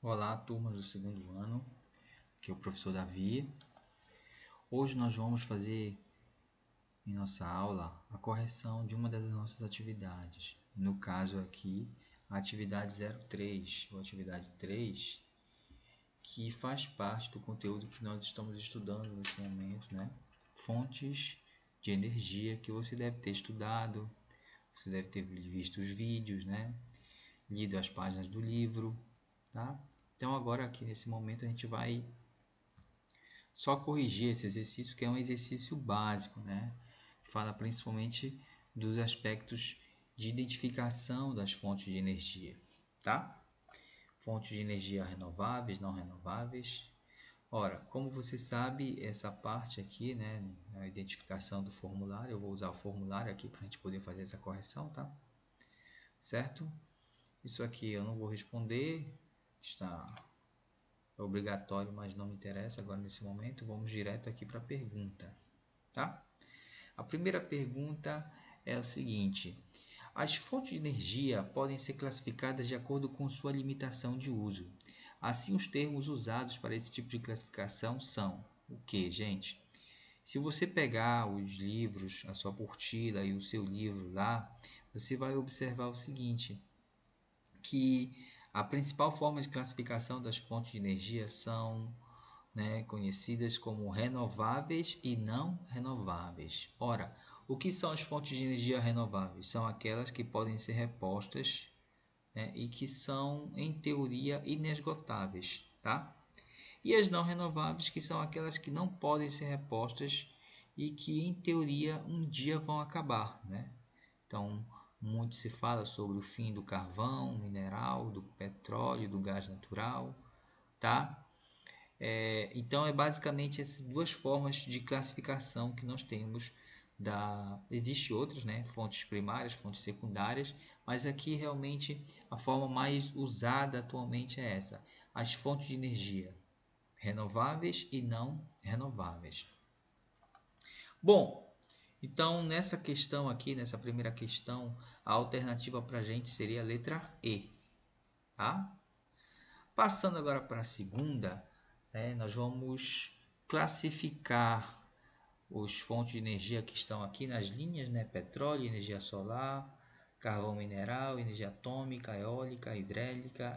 Olá, turma do segundo ano, aqui é o professor Davi. Hoje nós vamos fazer em nossa aula a correção de uma das nossas atividades. No caso aqui, a atividade 03, ou atividade 3, que faz parte do conteúdo que nós estamos estudando nesse momento, né? Fontes de energia que você deve ter estudado, você deve ter visto os vídeos, né? Lido as páginas do livro, tá? Então agora aqui nesse momento a gente vai só corrigir esse exercício, que é um exercício básico, né? Fala principalmente dos aspectos de identificação das fontes de energia, tá? Fontes de energia renováveis, não renováveis. Ora, como você sabe, essa parte aqui, né, a identificação do formulário, eu vou usar o formulário aqui para a gente poder fazer essa correção, tá? Certo? Isso aqui eu não vou responder, está obrigatório, mas não me interessa agora nesse momento. Vamos direto aqui para a pergunta, tá? A primeira pergunta é o seguinte: as fontes de energia podem ser classificadas de acordo com sua limitação de uso. Assim, os termos usados para esse tipo de classificação são o que, gente? Se você pegar os livros, a sua apostila e o seu livro lá, você vai observar o seguinte, que a principal forma de classificação das fontes de energia são, né, conhecidas como renováveis e não renováveis. Ora, o que são as fontes de energia renováveis? São aquelas que podem ser repostas, né, e que são, em teoria, inesgotáveis, tá? E as não renováveis, que são aquelas que não podem ser repostas e que, em teoria, um dia vão acabar, né? Então, muito se fala sobre o fim do carvão mineral, do petróleo, do gás natural, tá? Então, é basicamente essas duas formas de classificação que nós temos. Existem outras, né? Fontes primárias, fontes secundárias, mas aqui realmente a forma mais usada atualmente é essa: as fontes de energia renováveis e não renováveis. Bom, então nessa questão aqui, nessa primeira questão, a alternativa para a gente seria a letra E, tá? Passando agora para a segunda, né, nós vamos classificar as fontes de energia que estão aqui nas linhas, né? Petróleo, energia solar, carvão mineral, energia atômica, eólica,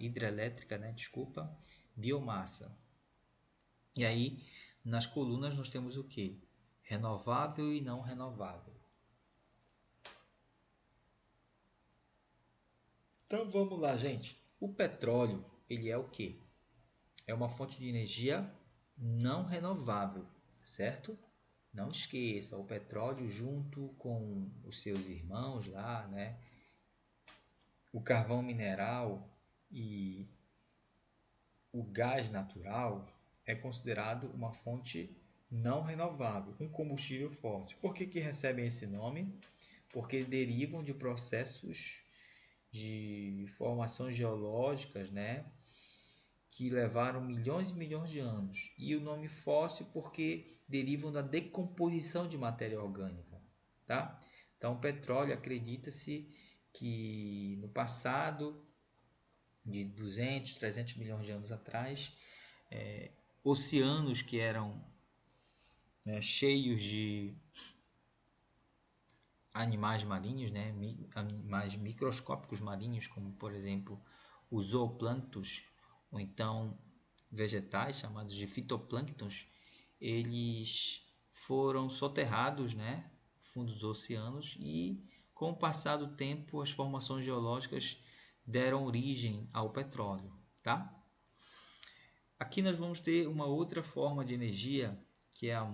hidrelétrica, né? Desculpa, biomassa. E aí, nas colunas nós temos o que? Renovável e não renovável. Então vamos lá, gente. O petróleo, ele é o que? É uma fonte de energia não renovável, certo? Não esqueça, o petróleo junto com os seus irmãos lá, né? O carvão mineral e o gás natural é considerado uma fonte não renovável, um combustível fóssil. Por que recebem esse nome? Porque derivam de processos de formações geológicas, né, que levaram milhões e milhões de anos. E o nome fóssil porque derivam da decomposição de matéria orgânica, tá? Então, o petróleo, acredita-se que no passado, de 200, 300 milhões de anos atrás, oceanos que eram, né, cheios de animais marinhos, né, animais microscópicos marinhos, como por exemplo os zooplânctons, ou então vegetais chamados de fitoplânctons, eles foram soterrados, né, fundo dos oceanos, e com o passar do tempo as formações geológicas deram origem ao petróleo, tá? Aqui nós vamos ter uma outra forma de energia que é a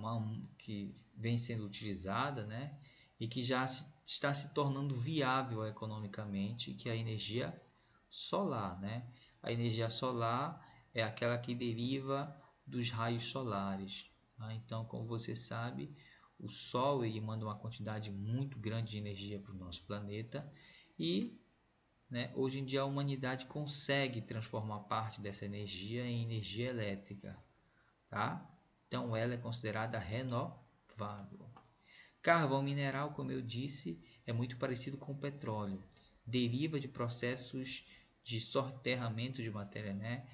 que vem sendo utilizada, né, e que já está se tornando viável economicamente, que é a energia solar, né? A energia solar é aquela que deriva dos raios solares, tá? Então, como você sabe, o Sol ele manda uma quantidade muito grande de energia para o nosso planeta e, né, hoje em dia a humanidade consegue transformar parte dessa energia em energia elétrica, tá? Então, ela é considerada renovável. Carvão mineral, como eu disse, é muito parecido com o petróleo. Deriva de processos de soterramento de matéria, né?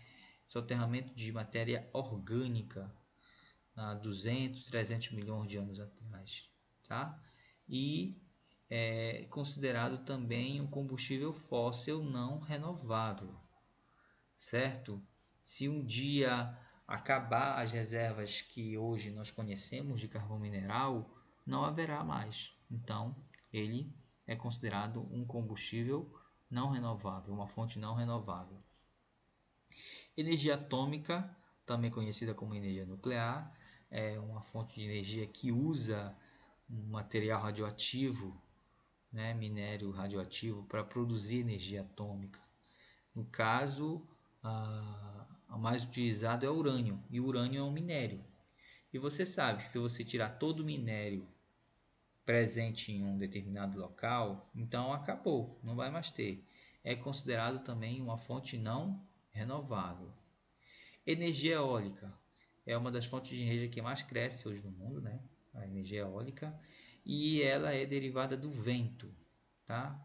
soterramento de matéria orgânica há 200, 300 milhões de anos atrás, tá? E é considerado também um combustível fóssil não renovável, certo? Se um dia acabar as reservas que hoje nós conhecemos de carvão mineral, não haverá mais. Então, ele é considerado um combustível não renovável, uma fonte não renovável. Energia atômica, também conhecida como energia nuclear, é uma fonte de energia que usa um material radioativo, né, minério radioativo, para produzir energia atômica. No caso, a mais utilizado é o urânio, e o urânio é um minério. E você sabe que se você tirar todo o minério presente em um determinado local, então acabou, não vai mais ter. É considerado também uma fonte não renovável. Energia eólica é uma das fontes de energia que mais cresce hoje no mundo, né? A energia eólica, e ela é derivada do vento, tá?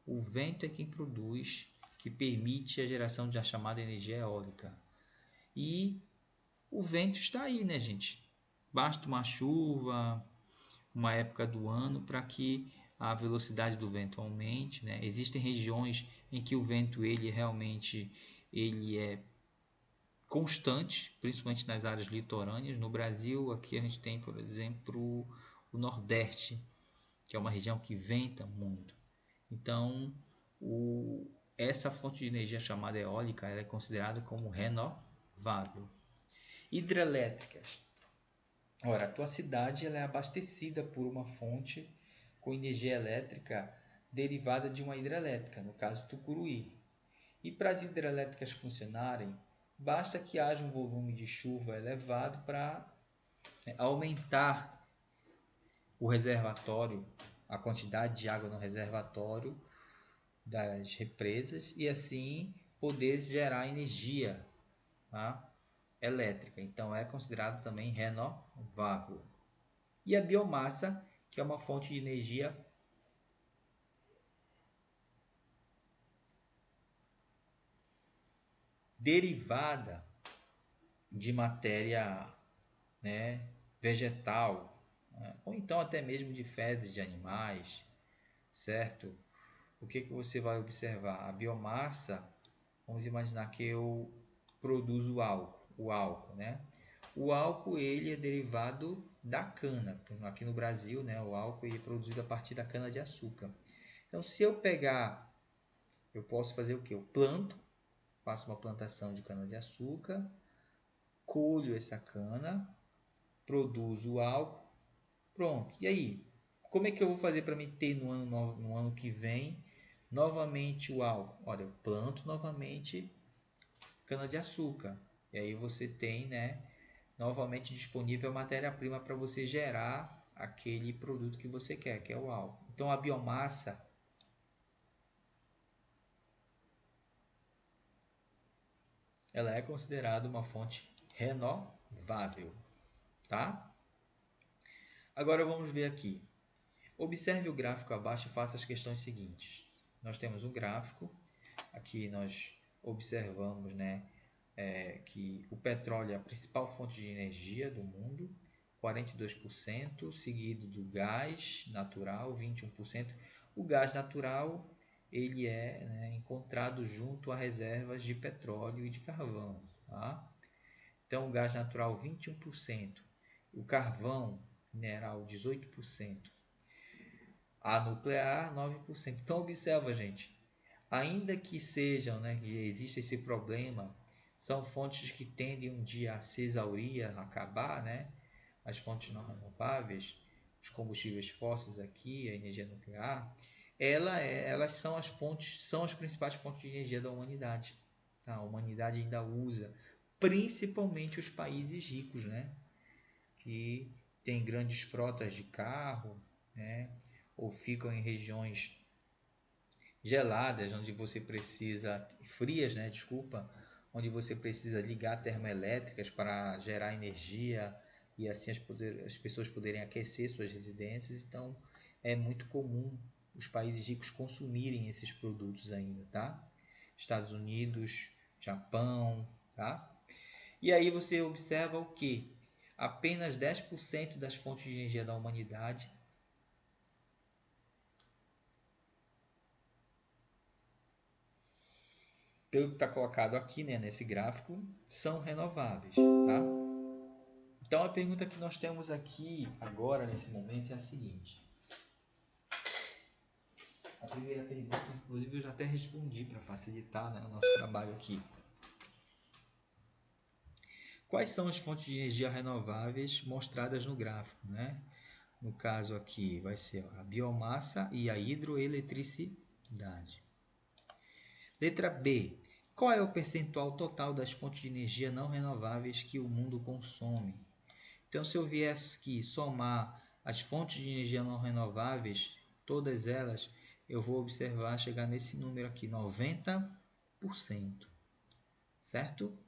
O vento é quem produz, que permite a geração da chamada energia eólica. E o vento está aí, né, gente? Basta uma chuva, uma época do ano para que a velocidade do vento aumente, né? Existem regiões em que o vento ele é constante, principalmente nas áreas litorâneas. No Brasil, aqui a gente tem, por exemplo, o Nordeste, que é uma região que venta muito. Então, essa fonte de energia chamada eólica ela é considerada como renovável. Hidrelétricas. Ora, a tua cidade ela é abastecida por uma fonte com energia elétrica derivada de uma hidrelétrica, no caso Tucuruí. E para as hidrelétricas funcionarem, basta que haja um volume de chuva elevado para aumentar o reservatório, a quantidade de água no reservatório das represas e assim poder gerar energia, tá, elétrica. Então é considerado também renovável. E a biomassa, que é uma fonte de energia derivada de matéria, né, vegetal, né, ou então até mesmo de fezes de animais, certo? O que você vai observar? A biomassa, vamos imaginar que eu produzo o álcool, né? O álcool ele é derivado da cana. Aqui no Brasil, né, o álcool ele é produzido a partir da cana de açúcar. Então, se eu pegar, eu posso fazer o que? Eu planto, faço uma plantação de cana de açúcar, colho essa cana, produzo o álcool, pronto. E aí, como é que eu vou fazer para me ter no ano que vem novamente o álcool? Olha, eu planto novamente cana de açúcar. E aí você tem, né, novamente disponível a matéria-prima para você gerar aquele produto que você quer, que é o álcool. Então a biomassa ela é considerada uma fonte renovável, tá? Agora vamos ver aqui. Observe o gráfico abaixo e faça as questões seguintes. Nós temos um gráfico, aqui nós observamos, né, que o petróleo é a principal fonte de energia do mundo, 42%, seguido do gás natural, 21%. O gás natural ele é, né, encontrado junto a reservas de petróleo e de carvão. Tá? Então, o gás natural, 21%. O carvão mineral, 18%. A nuclear, 9%. Então, observa, gente. Ainda que sejam, né, que exista esse problema, são fontes que tendem um dia a se exaurir, a acabar, né? As fontes não renováveis, os combustíveis fósseis aqui, a energia nuclear, elas são as fontes, são as principais fontes de energia da humanidade. Tá? A humanidade ainda usa, principalmente os países ricos, né? Que têm grandes frotas de carro, né? Ou ficam em regiões geladas, onde você precisa, frias, né, desculpa, onde você precisa ligar termoelétricas para gerar energia e assim as pessoas poderem aquecer suas residências. Então, é muito comum os países ricos consumirem esses produtos ainda, tá? Estados Unidos, Japão, tá? E aí você observa o que? Apenas 10% das fontes de energia da humanidade pelo que está colocado aqui, né, nesse gráfico, são renováveis, tá? Então a pergunta que nós temos aqui agora, nesse momento, é a seguinte. A primeira pergunta, inclusive, eu já até respondi para facilitar, né, o nosso trabalho aqui. Quais são as fontes de energia renováveis mostradas no gráfico, né? No caso aqui vai ser a biomassa e a hidroeletricidade. Letra B. Qual é o percentual total das fontes de energia não renováveis que o mundo consome? Então, se eu viesse aqui somar as fontes de energia não renováveis, todas elas, eu vou observar chegar nesse número aqui, 90%. Certo?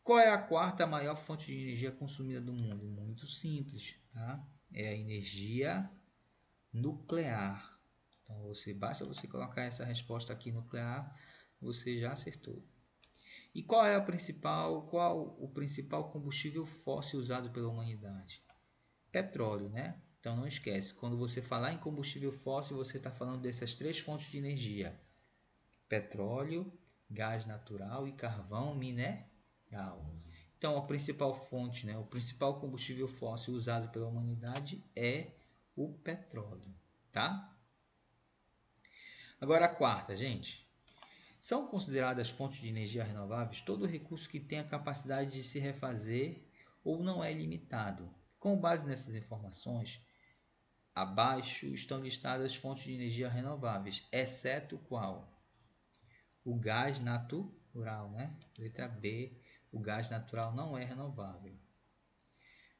Qual é a quarta maior fonte de energia consumida do mundo? Muito simples, tá? É a energia nuclear. Então, basta você colocar essa resposta aqui, nuclear, você já acertou. E qual o principal combustível fóssil usado pela humanidade? Petróleo, né? Então não esquece, quando você falar em combustível fóssil, você está falando dessas três fontes de energia: petróleo, gás natural e carvão mineral. Então a principal fonte, né, o principal combustível fóssil usado pela humanidade é o petróleo, tá? Agora a quarta, gente. São consideradas fontes de energia renováveis todo recurso que tem a capacidade de se refazer ou não é limitado. Com base nessas informações, abaixo estão listadas fontes de energia renováveis, exceto qual? O gás natural, né? Letra B, o gás natural não é renovável.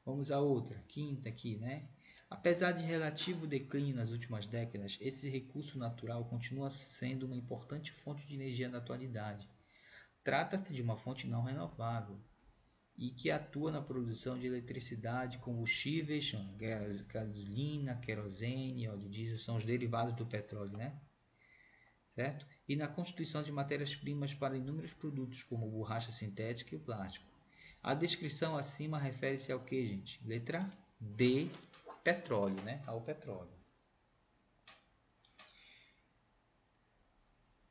Vamos à outra, quinta aqui, né? Apesar de relativo declínio nas últimas décadas, esse recurso natural continua sendo uma importante fonte de energia na atualidade. Trata-se de uma fonte não renovável e que atua na produção de eletricidade, combustíveis, gasolina, querosene, óleo diesel, são os derivados do petróleo, né? Certo? E na constituição de matérias-primas para inúmeros produtos, como borracha sintética e o plástico. A descrição acima refere-se ao que, gente? Letra D, petróleo, né? Ao petróleo.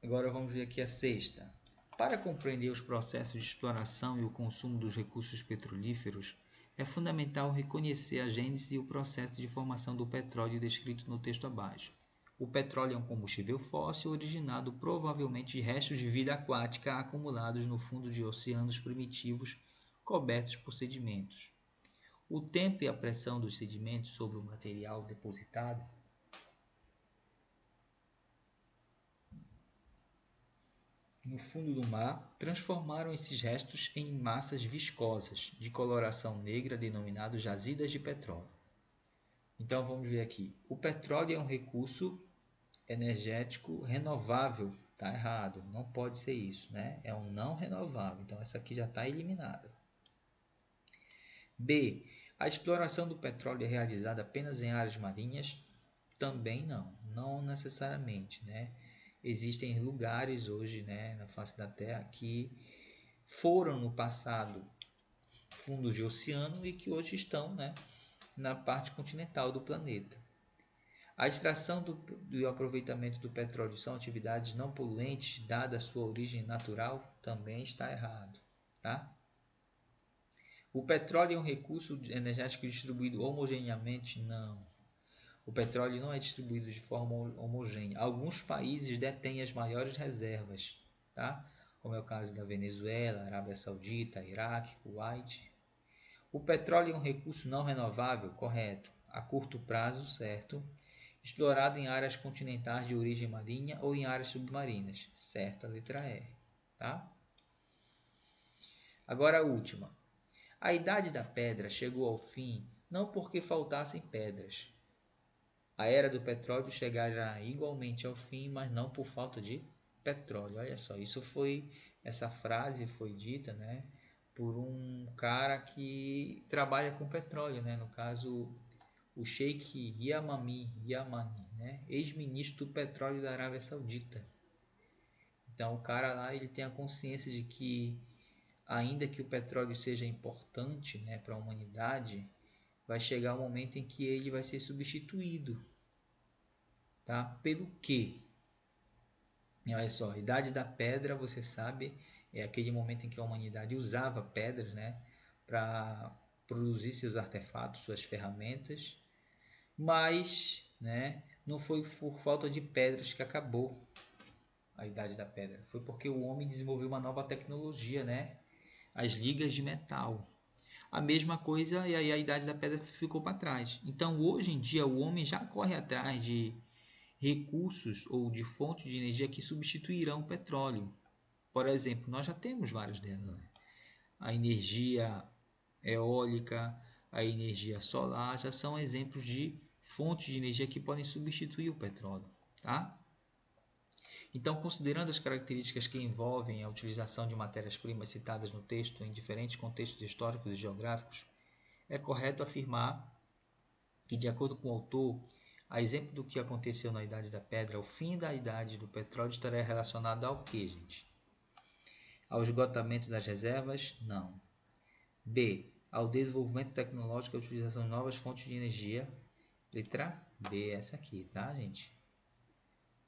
Agora vamos ver aqui a sexta. Para compreender os processos de exploração e o consumo dos recursos petrolíferos, é fundamental reconhecer a gênese e o processo de formação do petróleo descrito no texto abaixo. O petróleo é um combustível fóssil originado provavelmente de restos de vida aquática acumulados no fundo de oceanos primitivos cobertos por sedimentos. O tempo e a pressão dos sedimentos sobre o material depositado no fundo do mar transformaram esses restos em massas viscosas de coloração negra denominadas jazidas de petróleo. Então vamos ver aqui. O petróleo é um recurso energético renovável. Está errado, não pode ser isso, né? É um não renovável. Então essa aqui já está eliminada. B. A exploração do petróleo é realizada apenas em áreas marinhas? Também não necessariamente, né? Existem lugares hoje, né, na face da Terra que foram no passado fundos de oceano e que hoje estão, né, na parte continental do planeta. A extração e o aproveitamento do petróleo são atividades não poluentes, dada a sua origem natural? Também está errado, tá? O petróleo é um recurso energético distribuído homogeneamente? Não. O petróleo não é distribuído de forma homogênea. Alguns países detêm as maiores reservas, tá? Como é o caso da Venezuela, Arábia Saudita, Iraque, Kuwait. O petróleo é um recurso não renovável? Correto. A curto prazo, certo. Explorado em áreas continentais de origem marinha ou em áreas submarinas? Certa, letra E, tá? Agora a última. A idade da pedra chegou ao fim não porque faltassem pedras. A era do petróleo chegará igualmente ao fim, mas não por falta de petróleo. Olha só, essa frase foi dita, né, por um cara que trabalha com petróleo, né, no caso o Sheikh Yamani, né, ex-ministro do petróleo da Arábia Saudita. Então o cara lá ele tem a consciência de que ainda que o petróleo seja importante, né, para a humanidade, vai chegar um momento em que ele vai ser substituído, tá? Pelo quê? E olha só, a Idade da Pedra, você sabe, é aquele momento em que a humanidade usava pedras, né, para produzir seus artefatos, suas ferramentas, mas, né, não foi por falta de pedras que acabou a Idade da Pedra, foi porque o homem desenvolveu uma nova tecnologia, né, as ligas de metal. A mesma coisa, e aí a Idade da Pedra ficou para trás. Então, hoje em dia, o homem já corre atrás de recursos ou de fontes de energia que substituirão o petróleo. Por exemplo, nós já temos várias delas, né? A energia eólica, a energia solar já são exemplos de fontes de energia que podem substituir o petróleo, tá? Então, considerando as características que envolvem a utilização de matérias-primas citadas no texto em diferentes contextos históricos e geográficos, é correto afirmar que, de acordo com o autor, a exemplo do que aconteceu na Idade da Pedra, o fim da Idade do Petróleo estaria relacionado ao que, gente? Ao esgotamento das reservas? Não. B. Ao desenvolvimento tecnológico e à utilização de novas fontes de energia? Letra B, essa aqui, tá, gente?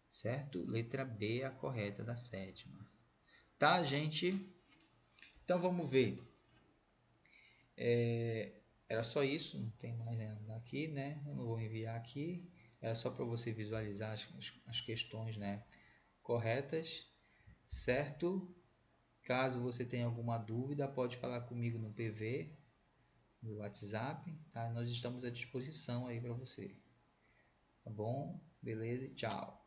Certo? Letra B é a correta da sétima. Tá, gente? Então vamos ver. Era só isso, não tem mais nada aqui, né? Eu não vou enviar aqui. Era só para você visualizar as questões, né, corretas, certo? Caso você tenha alguma dúvida, pode falar comigo no PV, no WhatsApp, tá? Nós estamos à disposição aí para você. Tá bom? Beleza? Tchau.